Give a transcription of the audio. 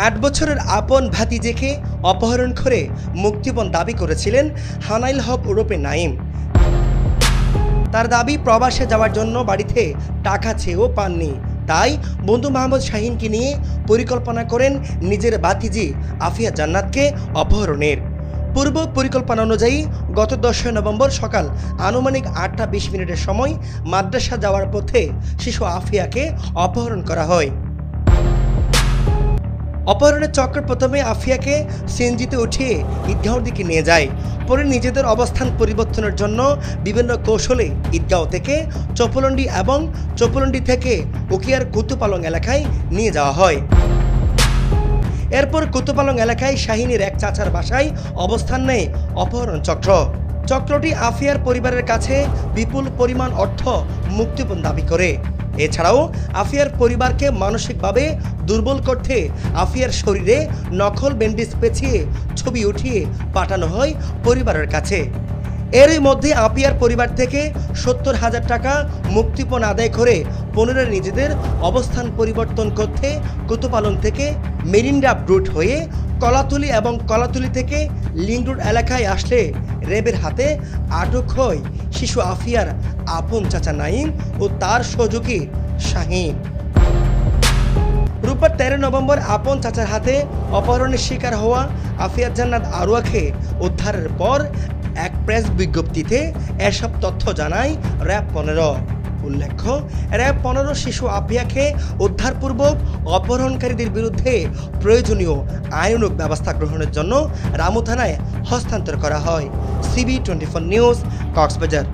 8 বছরের আপন ভাতিজেকে অপহরণ করে মুক্তিপণ দাবি করেছিলেন হানাইল হক ওরফে নাঈম। তার দাবি প্রবাসে যাওয়ার জন্য বাড়িতে টাকা চেয়েও পাননি, তাই বন্ধু মোহাম্মদ শাহিনকে নিয়ে পরিকল্পনা করেন নিজের ভাতিজি আফিয়া জান্নাতকে অপহরণের। পূর্ব পরিকল্পনা অনুযায়ী গত 10 নভেম্বর সকাল আনুমানিক 8টা 20 মিনিটের সময় মাদ্রাসা যাওয়ার পথে শিশু আফিয়াকে অপহরণ করা হয়। অপহরণের চক্র প্রথমে আফিয়াকে সিএনজিতে উঠিয়ে ঈদগাঁওর দিকে নিয়ে যায়। পরে নিজেদের অবস্থান পরিবর্তনের জন্য বিভিন্ন কৌশলে ঈদগাঁও থেকে চৌপলন্ডি এবং চৌপলন্ডি থেকে উকিয়ার কুতুপালং এলাকায় নিয়ে যাওয়া হয়। এরপর কুতুপালং এলাকায় শাহিনের এক চাচার বাসায় অবস্থান নেয় অপহরণ চক্রটি আফিয়ার পরিবারের কাছে বিপুল পরিমাণ অর্থ মুক্তিপণ দাবি করে। এছাড়াও আফিয়ার পরিবারকে মানসিকভাবে দুর্বল করতে আফিয়ার শরীরে নকল ব্যান্ডেজ পেঁচিয়ে ছবি উঠিয়ে পাঠানো হয় পরিবারের কাছে। এরই মধ্যে আফিয়ার পরিবার থেকে 70,000 টাকা মুক্তিপণ আদায় করে পুনরায় নিজেদের অবস্থান পরিবর্তন করতে কুতুপালং থেকে মেরিন্ডা রুট হয়ে কলাতুলি এবং কলাতুলি থেকে লিঙ্ক রোড এলাকায় আসলে র্যাবের হাতে আটক হয় শিশু আফিয়ার আপন চাচা নাঈম ও তার সহযোগী শাহিন। রোববার 13 নভেম্বর আপন চাচার হাতে অপহরণের শিকার হওয়া আফিয়া জান্নাত আরওয়াকে উদ্ধারের পর এক প্রেস বিজ্ঞপ্তিতে এসব তথ্য জানায় র্যাব 15। উল্লেখ্য, র্যাব 15 শিশু আফিয়াকে উদ্ধারপূর্বক অপহরণকারীদের বিরুদ্ধে প্রয়োজনীয় আইনানুগ ব্যবস্থা গ্রহণের জন্য রামু থানায় হস্তান্তর করা হয়। CB24 news, Cox's Bazar.